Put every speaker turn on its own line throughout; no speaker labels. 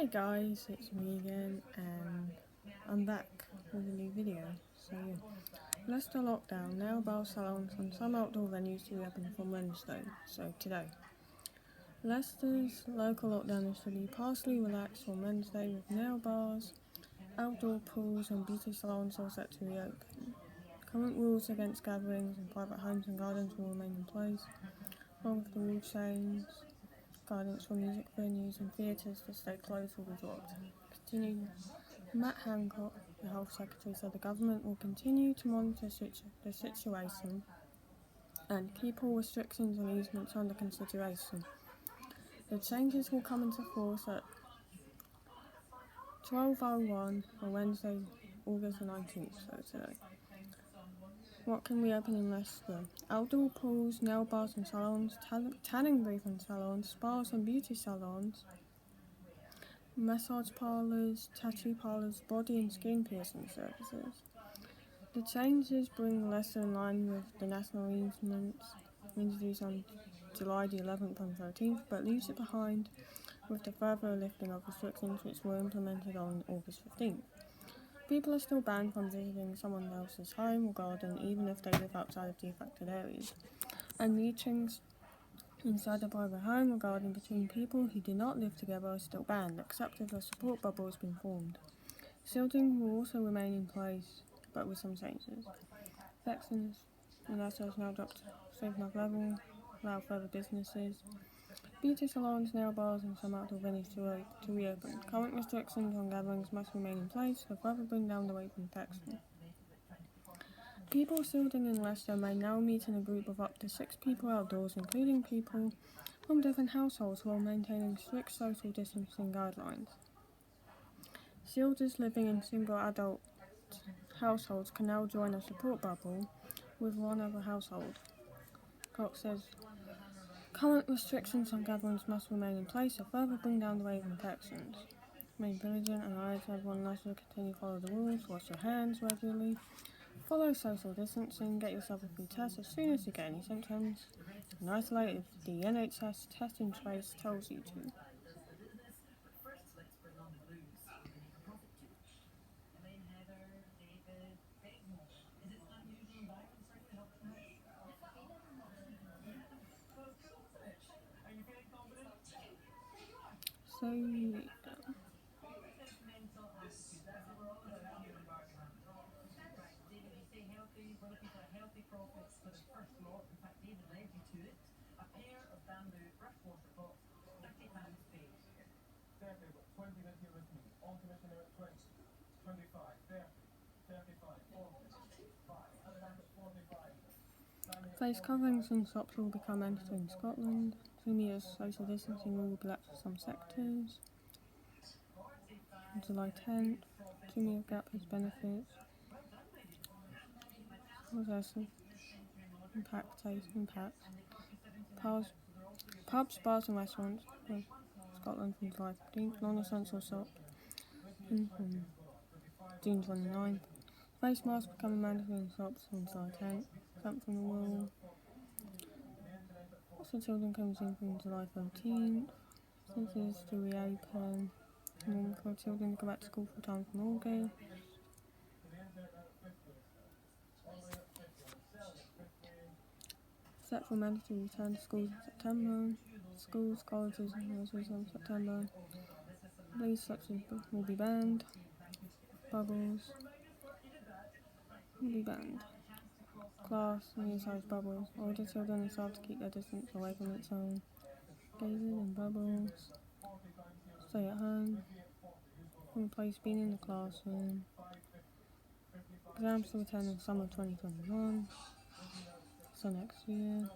Hey guys, it's me again and I'm back with a new video. So yeah, Leicester lockdown, nail bar salons and some outdoor venues to reopen from Wednesday, so today. Leicester's local lockdown is to be partially relaxed on Wednesday with nail bars, outdoor pools and beauty salons all set to reopen. Current rules against gatherings in private homes and gardens will remain in place, along with the rule change. Guidance for music venues and theatres to stay closed will be dropped. Continuing, Matt Hancock, the Health Secretary, said the government will continue to monitor the situation and keep all restrictions and easements under consideration. The changes will come into force at 12:01 on Wednesday, August the 19th, so today. What can we open in Leicester? Outdoor pools, nail bars and salons, tanning booth and salons, spas and beauty salons, massage parlours, tattoo parlours, body and skin piercing services. The changes bring Leicester in line with the national easements introduced on July the 11th and 13th, but leaves it behind with the further lifting of restrictions which were implemented on August 15th. People are still banned from visiting someone else's home or garden even if they live outside of the affected areas, and meetings inside a private home or garden between people who do not live together are still banned, except if a support bubble has been formed. Shielding will also remain in place, but with some changes. Vaccines in Leicester has now dropped to safe enough level, allow further businesses. Beauty salons, nail bars and some outdoor venues to reopen. Current restrictions on gatherings must remain in place to further bring down the rate of infection. People shielding in Leicester may now meet in a group of up to 6 people outdoors, including people from different households while maintaining strict social distancing guidelines. Shielders living in single adult households can now join a support bubble with one other household. Cox says current restrictions on gatherings must remain in place to further bring down the rate of infections. Remain vigilant and urge everyone in Leicester to continue to follow the rules, wash your hands regularly, follow social distancing, get yourself a free test as soon as you get any symptoms, and isolate if the NHS test and trace tells you to. So, face coverings and shops will become mandatory in Scotland. 2 metres social distancing will be relaxed for some sectors. On July 10th, 2 metre gap has benefits. What else? Impact. Pubs, bars and restaurants in Scotland from July 15th. Non-essential shops from June 29th. Face masks becoming mandatory in shops on July 10th. Exempt from the rule. Also children comes in from July 13th. Centres to reopen. Normal for children to go back to school full time from August. Set for mandatory return to schools in September. Schools, colleges and nurseries in September. These such as will be banned. Bubbles will be banned. Class and inside bubbles. Older children are allowed to keep their distance away from each other. Gazing in bubbles. Stay at home. Replace being in the classroom. Exams to return in summer 2021. So next year.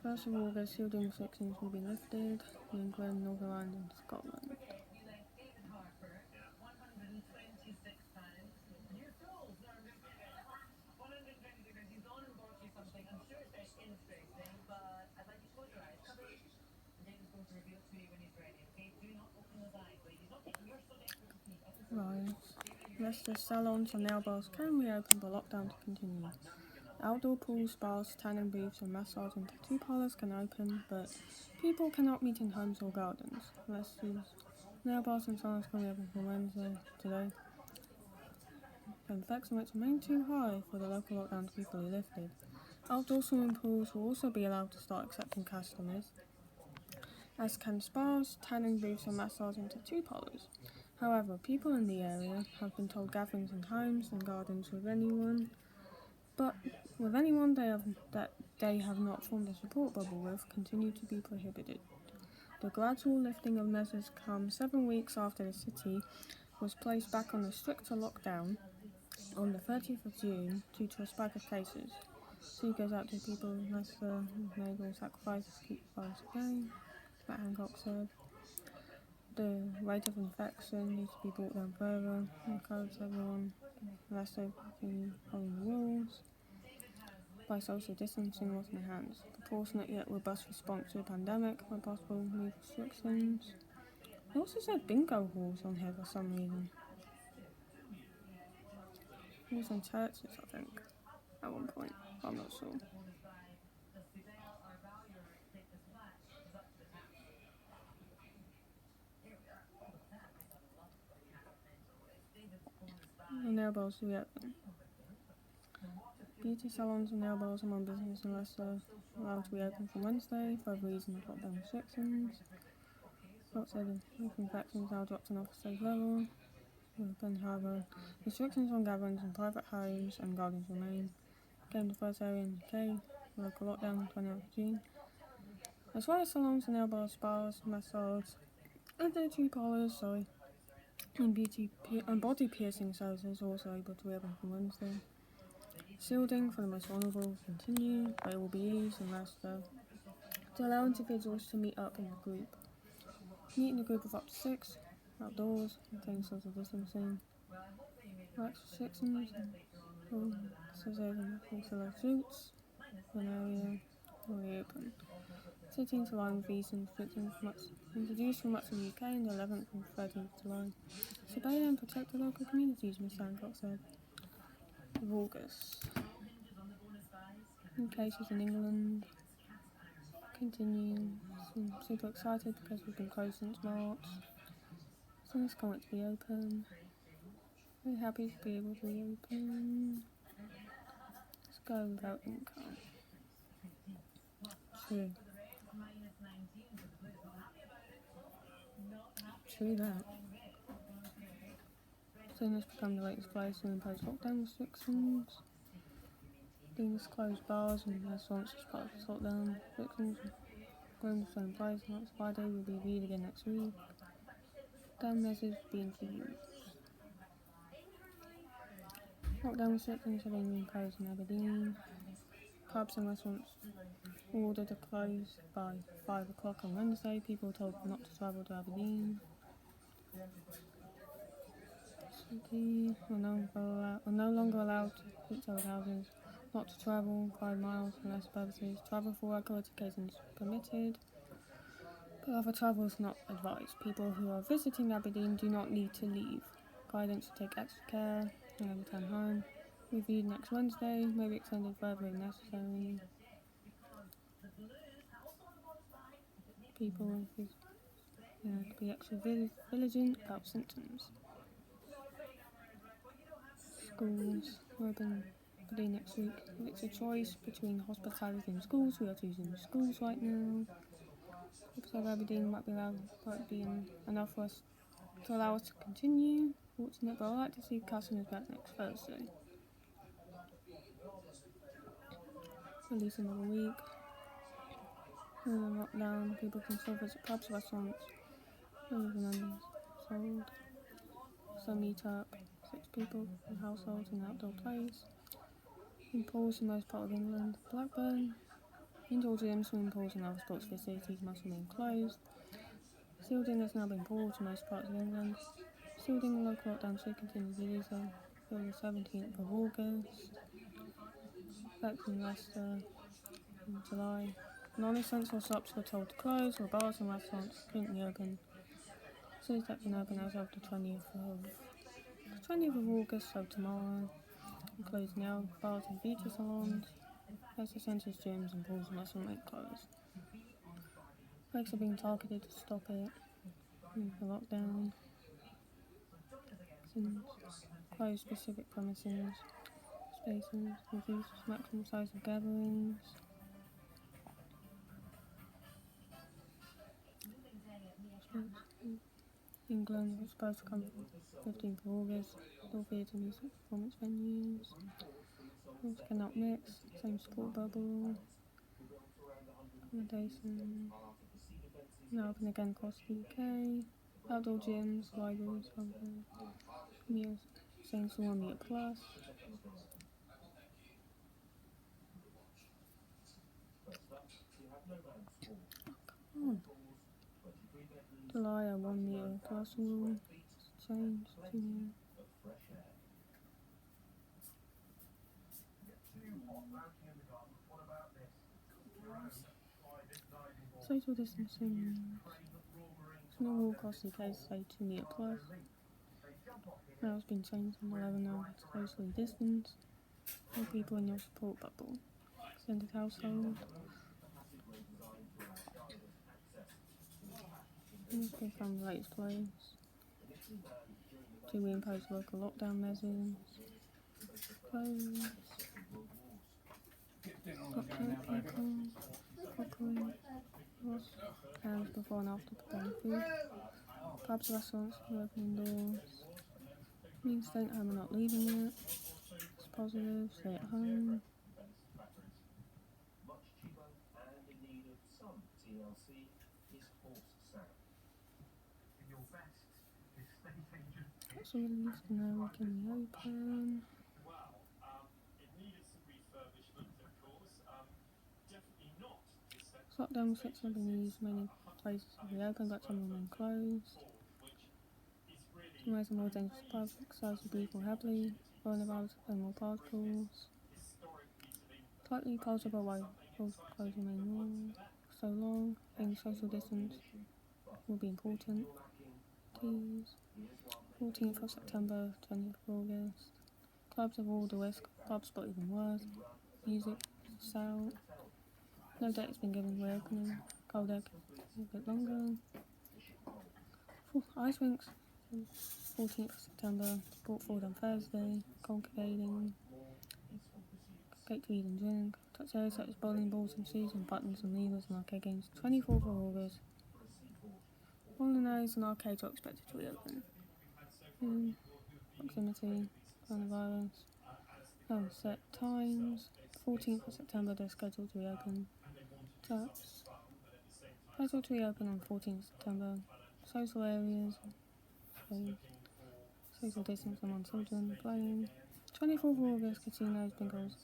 First of August, shielding restrictions will be lifted in England, Northern Ireland and Scotland. rise. Leicester salons and nail bars can reopen but lockdown to continue. Outdoor pools, spas, tanning booths and massage and tattoo parlours can open, but people cannot meet in homes or gardens. Leicester's nail bars and salons can reopen from Wednesday today. The infection rates remain too high for the local lockdown to be fully lifted. Outdoor swimming pools will also be allowed to start accepting customers, as can spas, tanning booths and massage and tattoo parlours. However, people in the area have been told gatherings in homes and gardens with anyone that they have not formed a support bubble with continue to be prohibited. The gradual lifting of measures comes 7 weeks after the city was placed back on a stricter lockdown on the 30th of June due to a spike of cases. So goes out to people unless enable sacrifices keep the virus at bay, Matt Hancock said. The rate of infection needs to be brought down further, encourage everyone unless they continue following the rules by social distancing, washing their hands. Proportionate yet robust response to the pandemic where possible remove restrictions. They also said bingo halls on here for some reason. Halls and churches, I think, at one point. I'm not sure. The nail bars reopen. Beauty salons and nail bars among business unless they're allowed to reopen from Wednesday for other reasons of lockdown restrictions. Scott said infections now dropped to an off-safe level. However, restrictions on gatherings in private homes and gardens remain. Became the first area in the UK local lockdown on 29th of June. As well as salons and nail bars, spas, massage, and tattoo parlours, and body piercing services are also able to reopen from Wednesday. Shielding for the most vulnerable will continue, but it will be eased unless to allow individuals to meet up in a group. Meet in a group of up to 6, outdoors, maintain social distancing. Relax restrictions, also suits, an area will reopen. Sitting to line with these restrictions introduced from much of the UK on the 11th and 13th of July. Survey and protect the local communities, Ms. Hancock said. Of August. New cases in England continue. I'm super excited because we've been closed since March. So it's going to be open. Very happy to be able to reopen. Let's go without income. True that. Soon has become the latest place to impose lockdown restrictions. Things closed bars and restaurants as part of the lockdown restrictions. Rooms still in place. Next Friday will be reviewed again next week. Lockdown measures being introduced. Lockdown restrictions have been imposed in Aberdeen. Pubs and restaurants ordered to close by 5 o'clock on Wednesday. People were told not to travel to Aberdeen. City are no longer allowed to each other's houses, not to travel 5 miles for less purposes. Travel for work occasions permitted, but other travel is not advised. People who are visiting Aberdeen do not need to leave. Guidance to take extra care and return home. Reviewed next Wednesday, may be extended further if necessary. People to be extra vigilant about symptoms. Schools will open Aberdeen next week. If it's a choice between hospitality and schools, we are choosing schools right now. Episode of Aberdeen might be enough for us to allow us to continue. Fortunate, but I'd like to see customers back next Thursday. At least another week. And lockdown, people can still visit pubs, restaurants, sold. So meet up, 6 people in households in an outdoor place. In pools in most part of England. Blackburn. Indoor gyms, swimming pools and other sports facilities must remain closed. Shielding has now been pulled in most parts of England. Shielding the local lockdown should continue to do so until the 17th of August. Affecting Leicester in July. Non-essential shops were told to close, while bars and restaurants couldn't be open. Cities that can open as of the 20th of 20th of August, so tomorrow, includes nail bars and beauty salons, leisure centres, gyms and pools and restaurant closed. Breaks are being targeted to stop it. The lockdown. Close specific premises, spaces, reduce maximum size of gatherings. England was supposed to come 15th of August. All theatre music performance venues. Rules cannot mix. Same school bubble. Accommodation. Now open again across the UK. Outdoor gyms, libraries, meals, saying to 1 metre plus. Come on. July a 1 metre plus rule. Change to new. Social distancing. No rule across the UK, say 2 metre plus. Now it's been changed from 11 now to socially distance. No people in your support bubble. Extended household. Newspaper from the latest place. 2 reimposed local lockdown measures. Close. Cookery. Hands before and after preparing food. Pubs, restaurants, opening doors. Means staying at home and not leaving it. It's positive, stay at home. Got some release to know we can reopen. Lockdown restrictions have been used, many places have reopened but some remain closed. Some ways are more dangerous to public, size of people heavily, coronavirus and more particles. Slightly possible why rules close remain long, so long, being social distance will be important. 14th of September, 20th of August. Clubs have all the risk, pubs but even worse. Music, sound. No date has been given reopening. Cold egg a bit longer. Ice rinks, 14th of September, brought forward on Thursday. Congregating. Gate to eat and drink. Touch areas such as bowling balls and shoes and buttons and levers and arcade games. 24th of August. Bowling alleys and arcades are expected to reopen. Proximity, coronavirus. No set times. 14th of September they're scheduled to reopen. Taps. Scheduled to reopen on 14th September. Social areas. Social distance among children. Playing. 24th of August, casinos, bingos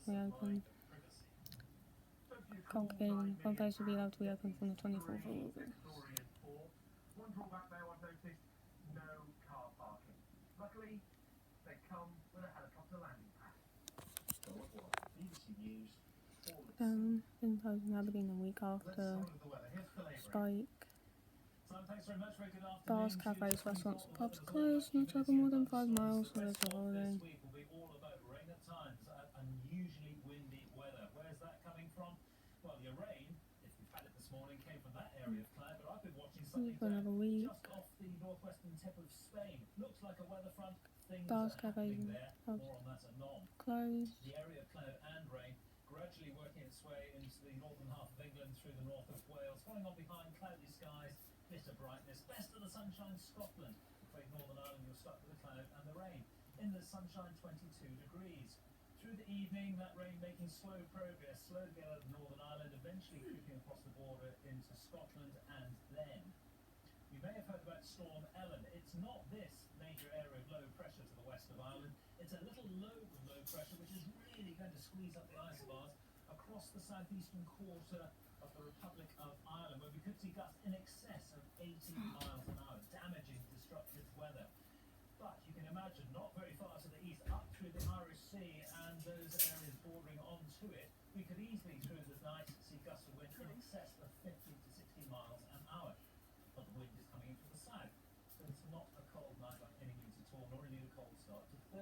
reopen. Congregating. One place will be allowed to reopen from the 24th of August.
One drawback though I've noticed, no car parking. Luckily, they come with a helicopter landing pad.
Imposed in Aberdeen a week after spike. Bars, cafes, restaurants, pubs closed. Not travel more than 5 miles for a holiday. For another week. Bars, cafes, pubs closed.
The area of cloud and rain gradually working its way into the northern half of England through the north of Wales, following on behind cloudy skies, bitter brightness, best of the sunshine Scotland. Afraid Northern Ireland you're stuck with the cloud and the rain. In the sunshine 22 degrees. Through the evening that rain making slow progress, slow to get out of Northern Ireland, eventually creeping across the border into Scotland and then. You may have heard about Storm Ellen. It's not this major area of low pressure to the west of Ireland. It's a little low of low pressure which is really going to squeeze up the isobars across the southeastern quarter of the Republic of Ireland, where we could see gusts in excess of 80 miles an hour, damaging, destructive weather. But you can imagine not very far to the east, up through the Irish Sea and those areas bordering onto it, we could easily through the night see gusts of wind in excess of 50 to 60 miles an hour. But the wind is coming in from the south, so it's not a cold night by any means at all, nor indeed a cold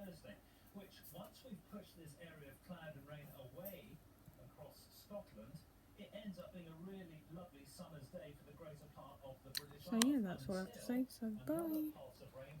Thursday, which once we've pushed this area of cloud and rain away across Scotland, it ends up being a really lovely summer's day for the greater part of the British
So
Isles.
yeah, that's all I have to say. So bye.
Another pulse of rain